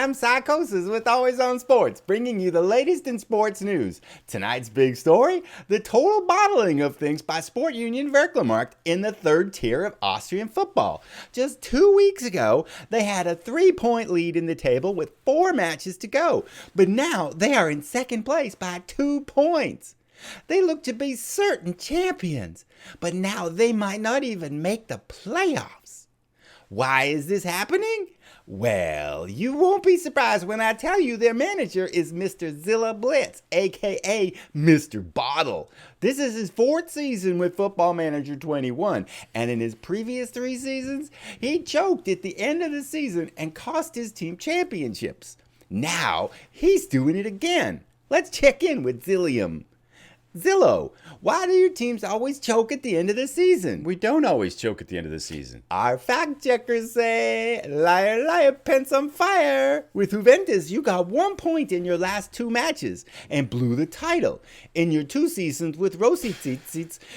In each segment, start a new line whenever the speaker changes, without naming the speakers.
I'm Psychosis with Always on Sports, bringing you the latest in sports news. Tonight's big story, the total bottling of things by Sportunion Vöcklamarkt in the third tier of Austrian football. Just 2 weeks ago, they had a 3-point lead in the table with 4 matches to go, but now they are in second place by 2 points. They look to be certain champions, but now they might not even make the playoffs. Why is this happening? Well, you won't be surprised when I tell you their manager is Mr. Zilla Blitz, aka Mr. Bottle. This is his 4th season with Football Manager 21, and in his previous 3 seasons, he choked at the end of the season and cost his team championships. Now, he's doing it again. Let's check in with Zillium. Zillo, why do your teams always choke at the end of the season?
We don't always choke at the end of the season.
Our fact checkers say, liar, liar, pants on fire. With Juventus, you got 1 point in your last 2 matches and blew the title. In your 2 seasons with Rossi,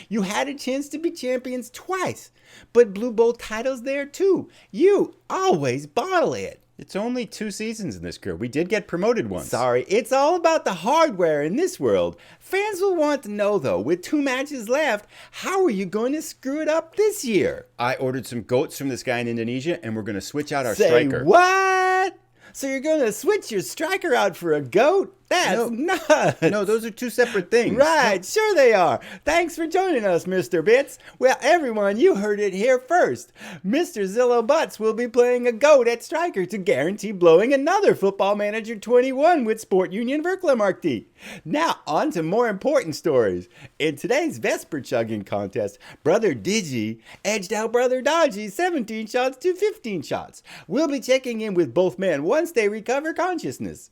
you had a chance to be champions twice, but blew both titles there too. You always bottle it.
It's only 2 seasons in this career. We did get promoted once.
Sorry, it's all about the hardware in this world. Fans will want to know, though, with 2 matches left, how are you going to screw it up this year?
I ordered some goats from this guy in Indonesia, and we're going to switch out our striker.
What? So you're going to switch your striker out for a goat? That's nuts.
No, those are 2 separate things.
Right, sure they are. Thanks for joining us, Mr. Bits. Well, everyone, you heard it here first. Mr. Zillo Butts will be playing a goat at striker to guarantee blowing another Football Manager 21 with Sportunion Vöcklamarkt. Now, on to more important stories. In today's Vesper chugging contest, Brother Digi edged out Brother Dodgy 17 shots to 15 shots. We'll be checking in with both men once they recover consciousness.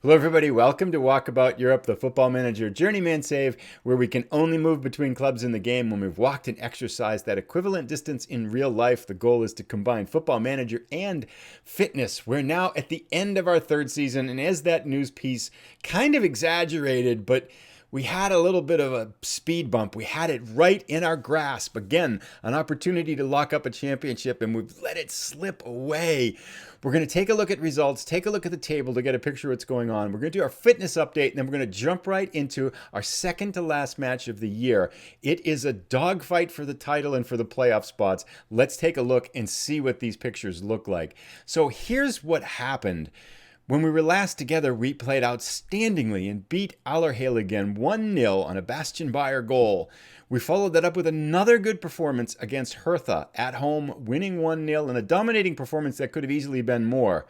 Hello everybody, welcome to Walkabout Europe, the Football Manager Journeyman Save, where we can only move between clubs in the game when we've walked and exercised that equivalent distance in real life. The goal is to combine Football Manager and fitness. We're now at the end of our 3rd season, and as that news piece kind of exaggerated, but we had a little bit of a speed bump. We had it right in our grasp. Again, an opportunity to lock up a championship, and we've let it slip away. We're going to take a look at results, take a look at the table to get a picture of what's going on. We're going to do our fitness update, and then we're going to jump right into our second to last match of the year. It is a dogfight for the title and for the playoff spots. Let's take a look and see what these pictures look like. So here's what happened. When we were last together, we played outstandingly and beat Allerheiligen 1-0 on a Bastian Bayer goal. We followed that up with another good performance against Hertha at home, winning 1-0 in a dominating performance that could have easily been more.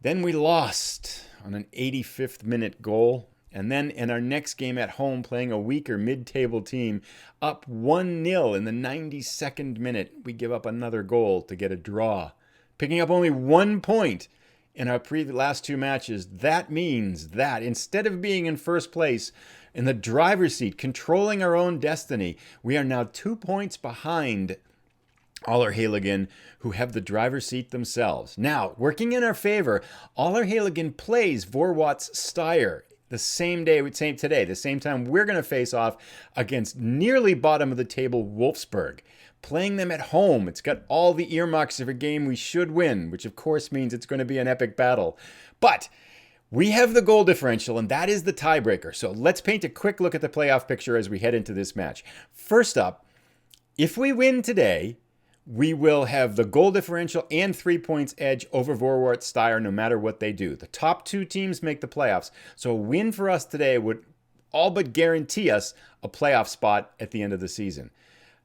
Then we lost on an 85th minute goal. And then in our next game at home, playing a weaker mid-table team, up 1-0 in the 92nd minute, we give up another goal to get a draw, picking up only 1 point. In our last 2 matches. That means that instead of being in first place in the driver's seat, controlling our own destiny, we are now 2 points behind Allerheiligen, who have the driver's seat themselves. Now, working in our favor, Allerheiligen plays Vorwärts Steyr the same time we're going to face off against nearly bottom of the table Wolfsburg. Playing them at home, it's got all the earmarks of a game we should win, which of course means it's going to be an epic battle. But we have the goal differential, and that is the tiebreaker. So let's paint a quick look at the playoff picture as we head into this match. First up, if we win today, we will have the goal differential and 3 points edge over Vorwärts Steyr no matter what they do. The top 2 teams make the playoffs, so a win for us today would all but guarantee us a playoff spot at the end of the season.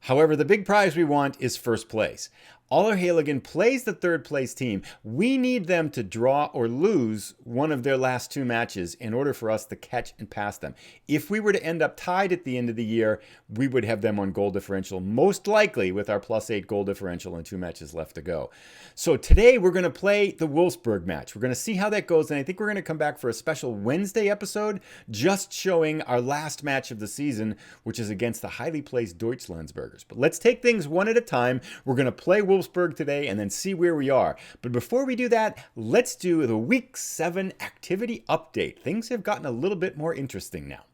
However, the big prize we want is first place. Allerheiligen plays the 3rd place team. We need them to draw or lose one of their last 2 matches in order for us to catch and pass them. If we were to end up tied at the end of the year, we would have them on goal differential, most likely with our +8 goal differential and 2 matches left to go. So today we're going to play the Wolfsburg match. We're going to see how that goes, and I think we're going to come back for a special Wednesday episode just showing our last match of the season, which is against the highly placed Deutschlandsbergers. But let's take things one at a time. We're going to play Wolfsburg today and then see where we are. But before we do that, let's do the Week 7 activity update. Things have gotten a little bit more interesting now.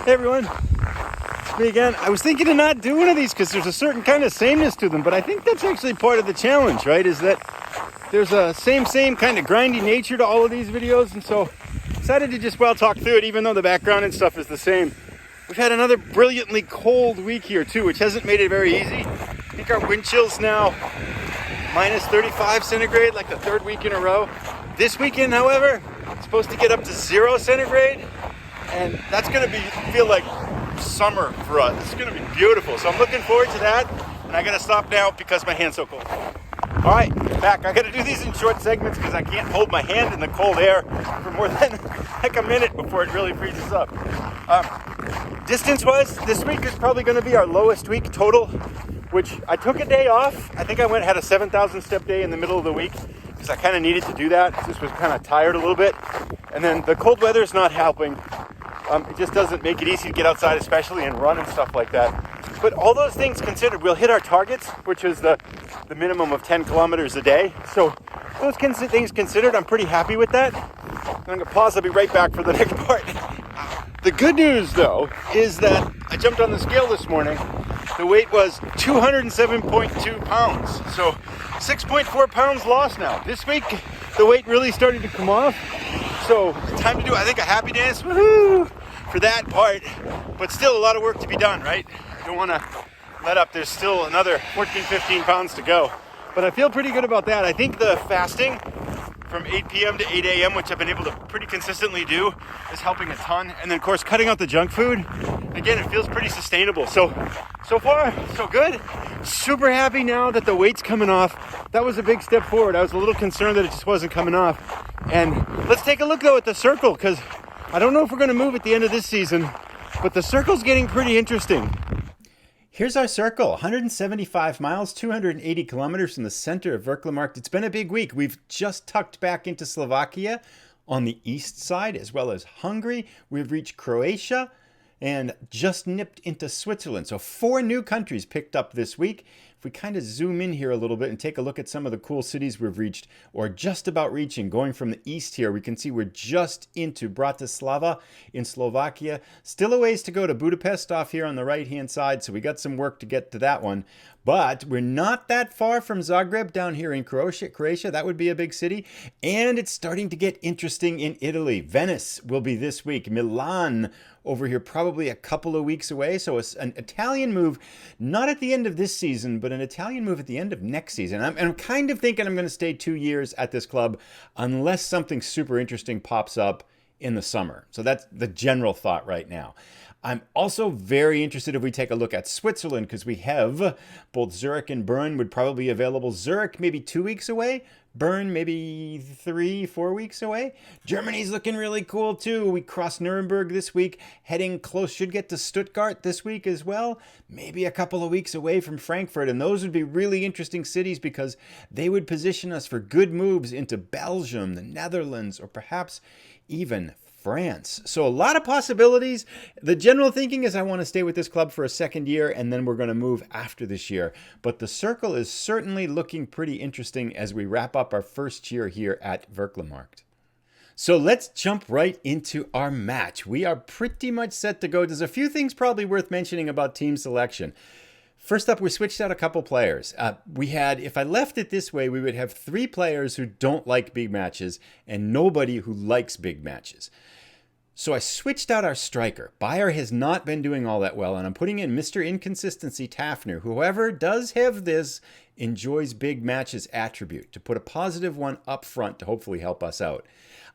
Hey everyone, It's me again. I was thinking to not do one of these because there's a certain kind of sameness to them, but I think that's actually part of the challenge, right? Is that there's a same kind of grindy nature to all of these videos, and so decided to just talk through it, even though the background and stuff is the same. We've had another brilliantly cold week here too, which hasn't made it very easy. I think our wind chill's now minus 35 centigrade, like the third week in a row. This weekend, however, it's supposed to get up to 0 centigrade, and that's going to feel like summer for us. It's going to be beautiful, so I'm looking forward to that, and I got to stop now because my hand's so cold. All right, back. I got to do these in short segments because I can't hold my hand in the cold air for more than like a minute before it really freezes up. Distance-wise, this week is probably going to be our lowest week total, which I took a day off. I think I had a 7,000 step day in the middle of the week because I kind of needed to do that. Just was kind of tired a little bit. And then the cold weather is not helping. It just doesn't make it easy to get outside, especially and run and stuff like that. But all those things considered, we'll hit our targets, which is the minimum of 10 kilometers a day. So those things considered, I'm pretty happy with that. I'm going to pause. I'll be right back for the next part. The good news, though, is that I jumped on the scale this morning. The weight was 207.2 pounds. So 6.4 pounds lost now. This week, the weight really started to come off. So time to do, I think, a happy dance. Woohoo! For that part. But still a lot of work to be done, right? I don't want to let up. There's still another 14, 15 pounds to go. But I feel pretty good about that. I think the fasting from 8 p.m. to 8 a.m., which I've been able to pretty consistently do, is helping a ton. And then, of course, cutting out the junk food. Again, it feels pretty sustainable. So far, so good. Super happy now that the weight's coming off. That was a big step forward. I was a little concerned that it just wasn't coming off. And let's take a look, though, at the circle, because I don't know if we're going to move at the end of this season, but the circle's getting pretty interesting.
Here's our circle, 175 miles, 280 kilometers from the center of Vöcklamarkt. It's been a big week. We've just tucked back into Slovakia on the east side, as well as Hungary. We've reached Croatia and just nipped into Switzerland. So 4 new countries picked up this week. If we kind of zoom in here a little bit and take a look at some of the cool cities we've reached, or just about reaching, going from the east here, we can see we're just into Bratislava in Slovakia. Still a ways to go to Budapest off here on the right-hand side, so we got some work to get to that one. But we're not that far from Zagreb down here in Croatia. That would be a big city. And it's starting to get interesting in Italy. Venice will be this week. Milan over here probably a couple of weeks away. So it's an Italian move, not at the end of this season, but an Italian move at the end of next season. I'm kind of thinking I'm going to stay 2 years at this club unless something super interesting pops up in the summer. So that's the general thought right now. I'm also very interested if we take a look at Switzerland, because we have both Zurich and Bern would probably be available. Zurich maybe 2 weeks away. Bern maybe 3-4 weeks away. Germany's looking really cool too. We cross Nuremberg this week, heading close, should get to Stuttgart this week as well. Maybe a couple of weeks away from Frankfurt, and those would be really interesting cities because they would position us for good moves into Belgium, the Netherlands, or perhaps even France. So a lot of possibilities. The general thinking is I want to stay with this club for a second year, and then we're going to move after this year. But the circle is certainly looking pretty interesting as we wrap up our first year here at Vöcklamarkt. So let's jump right into our match. We are pretty much set to go. There's a few things probably worth mentioning about team selection. First up, we switched out a couple players. We had, if I left it this way, we would have 3 players who don't like big matches and nobody who likes big matches. So I switched out our striker. Bayer has not been doing all that well, and I'm putting in Mr. Inconsistency Tafner. Whoever does have this enjoys big matches attribute, to put a positive one up front to hopefully help us out.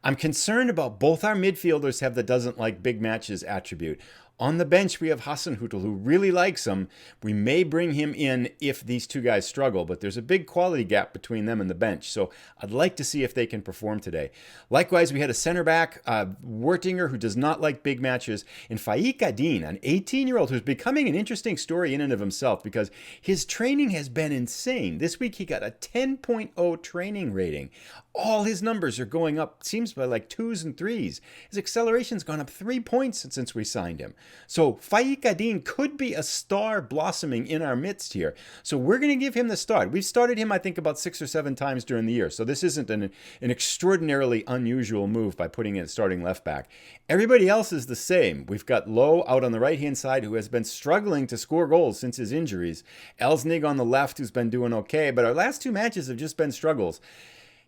I'm concerned about both our midfielders have the doesn't like big matches attribute. On the bench, we have Hasenhüttl, who really likes them. We may bring him in if these 2 guys struggle, but there's a big quality gap between them and the bench, so I'd like to see if they can perform today. Likewise, we had a center back, Wertinger, who does not like big matches, and Faik Adin, an 18-year-old who's becoming an interesting story in and of himself because his training has been insane. This week, he got a 10.0 training rating. All his numbers are going up, seems by like 2s and 3s. His acceleration's gone up 3 points since we signed him.
So Faik Adin could be a star blossoming in our midst here. So we're going to give him the start. We've started him, I think, about 6 or 7 times during the year. So this isn't an extraordinarily unusual move by putting in starting left back. Everybody else is the same. We've got Lowe out on the right-hand side, who has been struggling to score goals since his injuries. Elsnig on the left, who's been doing okay. But our last 2 matches have just been struggles.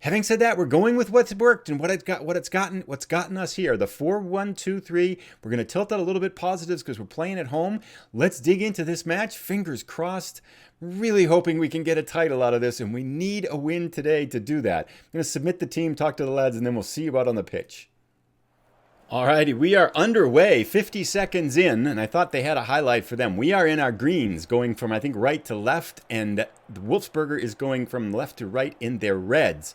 Having said that, we're going with what's worked and what's gotten us here. The 4-1-2-3. We're going to tilt that a little bit positives because we're playing at home. Let's dig into this match. Fingers crossed. Really hoping we can get a title out of this, and we need a win today to do that. I'm going to submit the team, talk to the lads, and then we'll see you out on the pitch. Alrighty, we are underway, 50 seconds in, and I thought they had a highlight for them. We are in our greens, going from, I think, right to left, and Wolfsberger is going from left to right in their reds.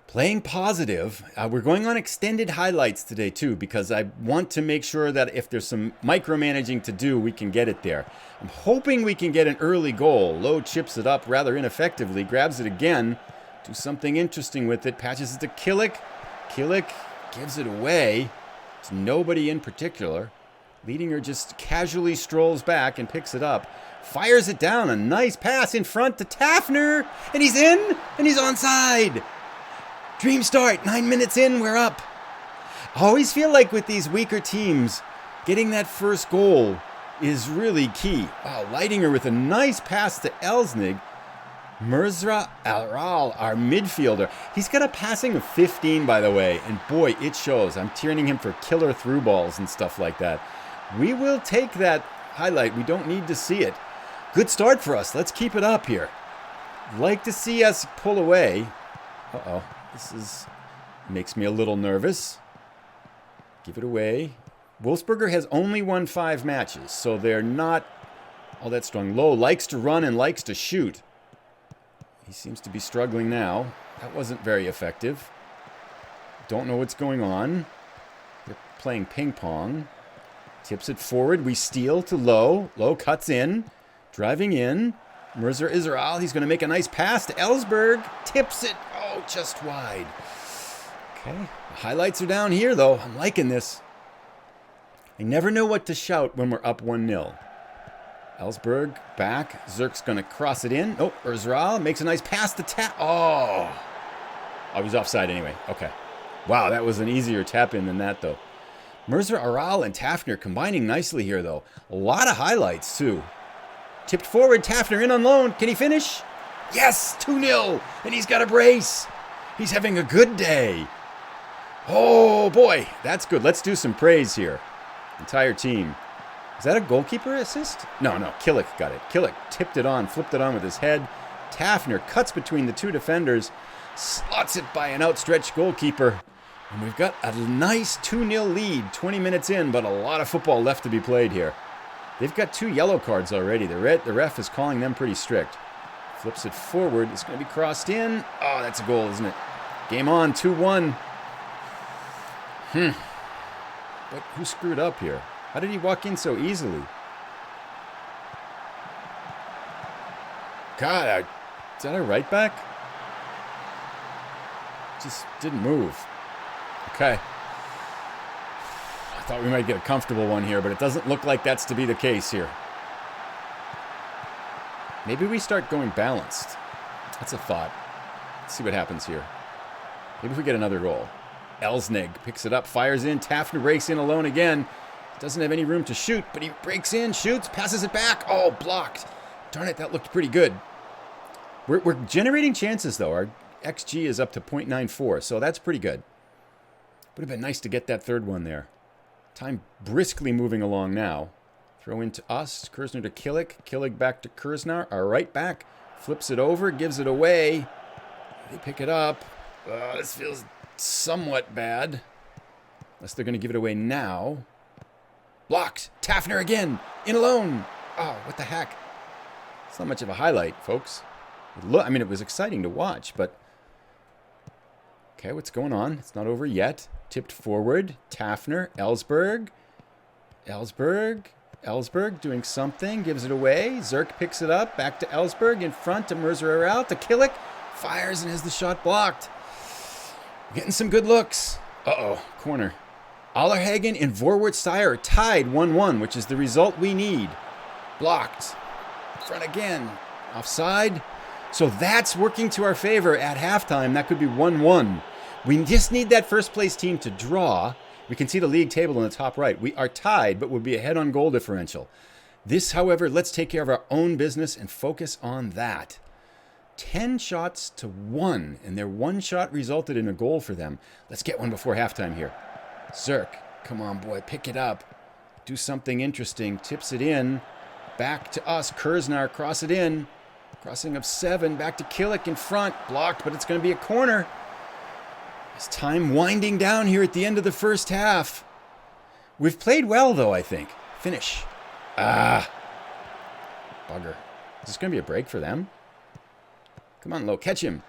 Playing positive. We're going on extended highlights today, too, because I want to make sure that if there's some micromanaging to do, we can get it there. I'm hoping we can get an early goal. Lowe chips it up rather ineffectively, grabs it again, do something interesting with it, patches it to Killick. Killick gives it away. Nobody in particular. Leadinger just casually strolls back and picks it up. Fires it down. A nice pass in front to Tafner. And he's in. And he's onside. Dream start. 9 minutes in. We're up. I always feel like with these weaker teams, getting that first goal is really key. Wow, Leidinger with a nice pass to Elsnig. Mirza Al-Ral, our midfielder. He's got a passing of 15, by the way, and boy, it shows. I'm cheering him for killer through balls and stuff like that. We will take that highlight. We don't need to see it. Good start for us. Let's keep it up here. Like to see us pull away. Uh-oh. This makes me a little nervous. Give it away. Wolfsberger has only won 5 matches, so they're not all that strong. Lowe likes to run and likes to shoot. He seems to be struggling now. That wasn't very effective. Don't know what's going on. They're playing ping pong. Tips it forward. We steal to Lowe. Lowe cuts in. Driving in. Mirza Israel. He's going to make a nice pass to Ellsberg. Tips it. Oh, just wide. Okay. The highlights are down here, though. I'm liking this. I never know what to shout when we're up 1-0. Ellsberg back. Zirk's going to cross it in. Oh, Israel makes a nice pass to tap. Oh, I was offside anyway. Okay. Wow, that was an easier tap in than that, though. Mirza Aral and Tafner combining nicely here, though. A lot of highlights, too. Tipped forward. Tafner in on loan. Can he finish? Yes, 2-0. And he's got a brace. He's having a good day. Oh, boy. That's good. Let's do some praise here. Entire team. Is that a goalkeeper assist? No. Killick got it. Killick tipped it on, flipped it on with his head. Tafner cuts between the 2 defenders, slots it by an outstretched goalkeeper. And we've got a nice 2-0 lead, 20 minutes in, but a lot of football left to be played here. They've got 2 yellow cards already. The ref is calling them pretty strict. Flips it forward. It's going to be crossed in. Oh, that's a goal, isn't it? Game on, 2-1. But who screwed up here? How did he walk in so easily? God, is that a right back? Just didn't move. Okay. I thought we might get a comfortable one here, but it doesn't look like that's to be the case here. Maybe we start going balanced. That's a thought. Let's see what happens here. Maybe if we get another goal. Elsnig picks it up, fires in. Tafner breaks in alone again. Doesn't have any room to shoot, but he breaks in, shoots, passes it back. Oh, blocked. Darn it, that looked pretty good. We're generating chances, though. Our XG is up to 0.94, so that's pretty good. Would have been nice to get that third one there. Time briskly moving along now. Throw into us. Kersner to Killick. Killick back to Kersnar. Our right back flips it over, gives it away. They pick it up. This feels somewhat bad. Unless they're going to give it away now. Blocked. Tafner again. In alone. Oh, what the heck? It's not much of a highlight, folks. It was exciting to watch, but... Okay, what's going on? It's not over yet. Tipped forward. Tafner. Ellsberg doing something. Gives it away. Zirk picks it up. Back to Ellsberg. In front to Merzer out to Killick. Fires and has the shot blocked. Getting some good looks. Uh-oh. Corner. Allerheiligen and Vorwärtstire are tied 1-1, which is the result we need. Blocked. Front again. Offside. So that's working to our favor at halftime. That could be 1-1. We just need that first place team to draw. We can see the league table in the top right. We are tied, but we'll be ahead on goal differential. This, however, let's take care of our own business and focus on that. 10 shots to 1, and their one shot resulted in a goal for them. Let's get one before halftime here. Zirk, come on, boy, pick it up. Do something interesting. Tips it in. Back to us. Kurznar, cross it in. Crossing of 7. Back to Killick in front. Blocked, but it's going to be a corner. It's time winding down here at the end of the first half. We've played well, though, I think. Finish. Bugger. Is this going to be a break for them? Come on, Low. Catch him.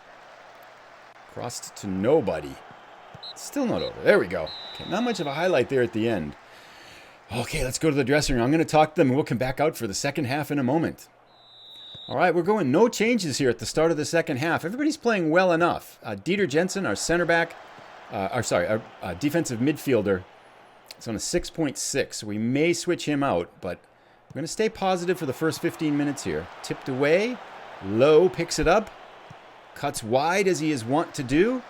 Crossed to nobody. Still not over. There we go. Okay, not much of a highlight there at the end. Okay, let's go to the dressing room. I'm going to talk to them, and we'll come back out for the second half in a moment. All right, we're going no changes here at the start of the second half. Everybody's playing well enough. Dieter Jensen, our center back, our defensive midfielder, is on a 6.6. So we may switch him out, but we're going to stay positive for the first 15 minutes here. Tipped away. Low picks it up. Cuts wide as he is wont to do.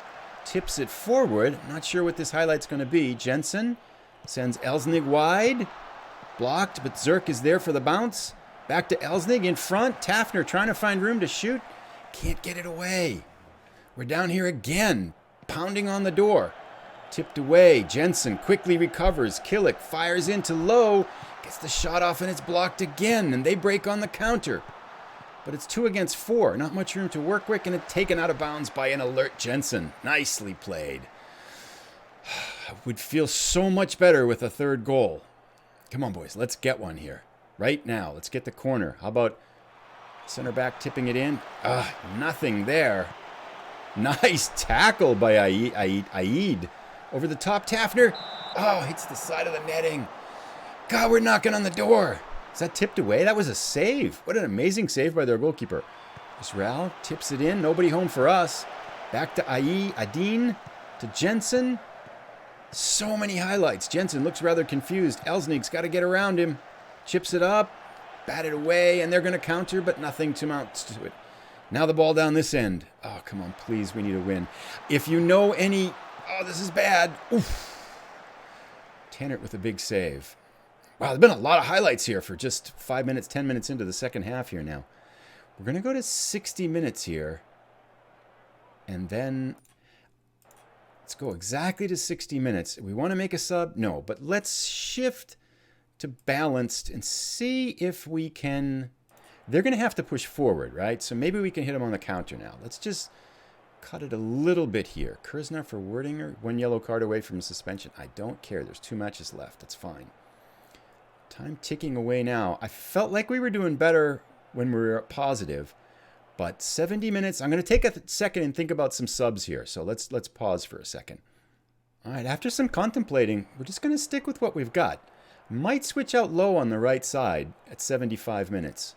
Tips it forward. Not sure what this highlight's going to be. Jensen sends Elsnig wide. Blocked, but Zirk is there for the bounce. Back to Elsnig in front. Tafner trying to find room to shoot. Can't get it away. We're down here again. Pounding on the door. Tipped away. Jensen quickly recovers. Killick fires into Low. Gets the shot off and it's blocked again. And they break on the counter. But it's 2 against 4. Not much room to work with, and it's taken out of bounds by an alert Jensen. Nicely played. Would feel so much better with a third goal. Come on, boys. Let's get one here. Right now. Let's get the corner. How about center back tipping it in? Nothing there. Nice tackle by Aid. Over the top, Tafner. Oh, hits the side of the netting. God, we're knocking on the door. Is that tipped away? That was a save. What an amazing save by their goalkeeper. Israel tips it in. Nobody home for us. Back to Adin. To Jensen. So many highlights. Jensen looks rather confused. Elsnig's got to get around him. Chips it up. Batted away. And they're going to counter, but nothing to mount to it. Now the ball down this end. Oh, come on. Please, we need a win. If you know any... Oh, this is bad. Oof. Tannert with a big save. Wow, there's been a lot of highlights here for just 5 minutes, 10 minutes into the second half here now. We're going to go to 60 minutes here. And then let's go exactly to 60 minutes. We want to make a sub? No, but let's shift to balanced and see if we can... They're going to have to push forward, right? So maybe we can hit them on the counter now. Let's just cut it a little bit here. Kurzner for Werdinger, 1 yellow card away from suspension. I don't care. There's 2 matches left. That's fine. Time ticking away now. I felt like we were doing better when we were positive, but 70 minutes. I'm going to take a second and think about some subs here. So let's pause for a second. All right, after some contemplating, we're just going to stick with what we've got. Might switch out Low on the right side at 75 minutes.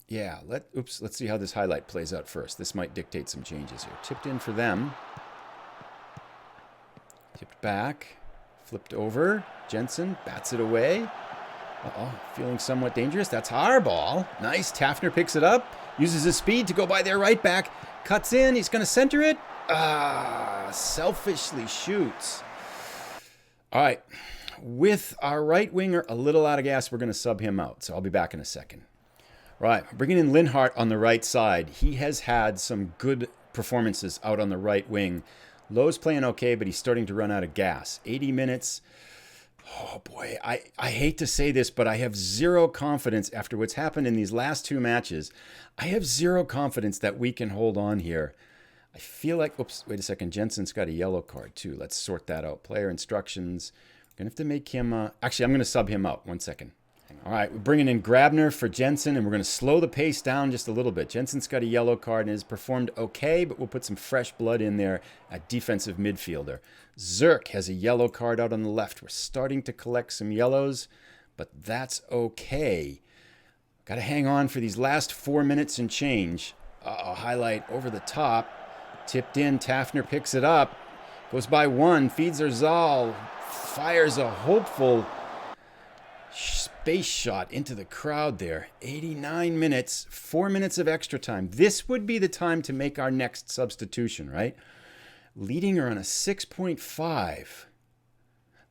Yeah, let's see how this highlight plays out first. This might dictate some changes here. Tipped in for them. Tipped back. Flipped over. Jensen bats it away. Uh-oh, feeling somewhat dangerous. That's our ball. Nice. Tafner picks it up. Uses his speed to go by their right back. Cuts in. He's going to center it. Selfishly shoots. All right. With our right winger a little out of gas, we're going to sub him out. So I'll be back in a second. Right. Bringing in Linhart on the right side. He has had some good performances out on the right wing. Lowe's playing okay, but he's starting to run out of gas. 80 minutes. Oh, boy. I hate to say this, but I have zero confidence after what's happened in these last 2 matches. I have zero confidence that we can hold on here. I feel like... Oops, wait a second. Jensen's got a yellow card, too. Let's sort that out. Player instructions. We're going to have to make him... Actually, I'm going to sub him out. 1 second. All right, we're bringing in Grabner for Jensen, and we're going to slow the pace down just a little bit. Jensen's got a yellow card and has performed okay, but we'll put some fresh blood in there at defensive midfielder. Zirk has a yellow card out on the left. We're starting to collect some yellows, but that's okay. Got to hang on for these last 4 minutes and change. Highlight over the top. Tipped in. Tafner picks it up. Goes by one, feeds Erzal, fires a hopeful space shot into the crowd there. 89 minutes, 4 minutes of extra time. This would be the time to make our next substitution, right? Leading her on a 6.5.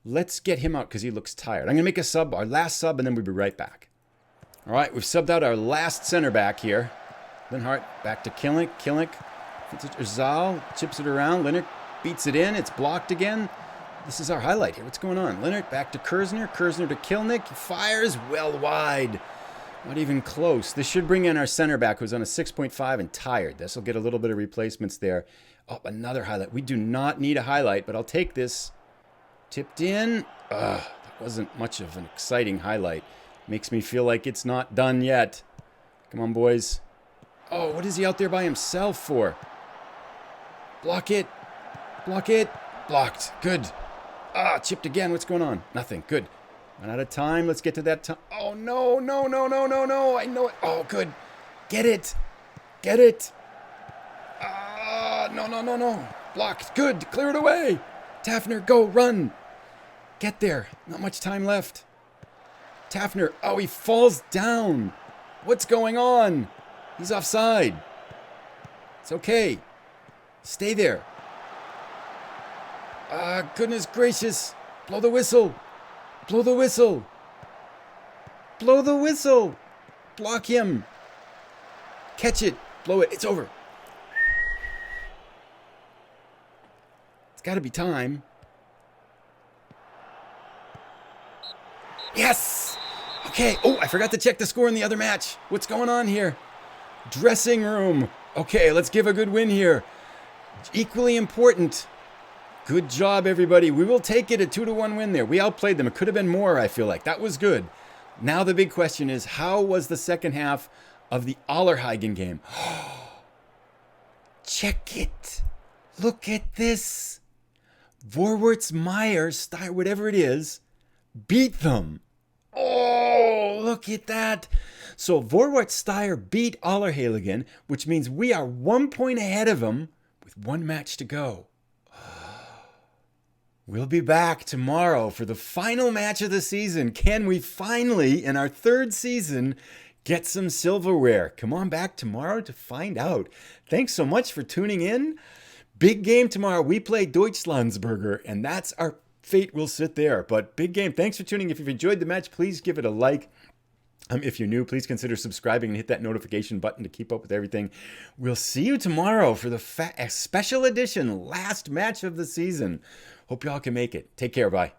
Let's get him out because he looks tired. I'm going to make a sub, our last sub, and then we'll be right back. All right, we've subbed out our last center back here. Linhart back to Killick. Killick fits it to Erzal, chips it around. Leonard beats it in. It's blocked again. This is our highlight here. What's going on? Leonard back to Kersner. Kersner to Kilnick. Fires well wide. Not even close. This should bring in our center back who's on a 6.5 and tired. This will get a little bit of replacements there. Oh, another highlight. We do not need a highlight, but I'll take this. Tipped in. That wasn't much of an exciting highlight. Makes me feel like it's not done yet. Come on, boys. Oh, what is he out there by himself for? Block it. Block it. Blocked. Good. Chipped again. What's going on? Nothing. Good. Run out of time. Let's get to that time. Oh, no, no, no, no, no, no. I know it. Oh, good. Get it. Get it. No, no, no, no. Blocked. Good. Clear it away. Tafner, go. Run. Get there. Not much time left. Tafner. Oh, he falls down. What's going on? He's offside. It's okay. Stay there. Goodness gracious. Blow the whistle. Blow the whistle. Blow the whistle. Block him. Catch it. Blow it. It's over. It's got to be time. Yes. Okay. Oh, I forgot to check the score in the other match. What's going on here? Dressing room. Okay, let's give a good win here. Equally important. Good job, everybody. We will take it, a 2-1 win there. We outplayed them. It could have been more, I feel like. That was good. Now the big question is, how was the second half of the Allerheiligen game? Check it. Look at this. Vorwärts Steyr, whatever it is, beat them. Oh, look at that. So Vorwärts Steyr beat Allerheiligen, which means we are 1 point ahead of them with one match to go. We'll be back tomorrow for the final match of the season. Can we finally, in our third season, get some silverware? Come on back tomorrow to find out. Thanks so much for tuning in. Big game tomorrow. We play Deutschlandsberger, and that's our fate will sit there. But big game. Thanks for tuning in. If you've enjoyed the match, please give it a like. If you're new, please consider subscribing and hit that notification button to keep up with everything. We'll see you tomorrow for the special edition last match of the season. Hope y'all can make it. Take care. Bye.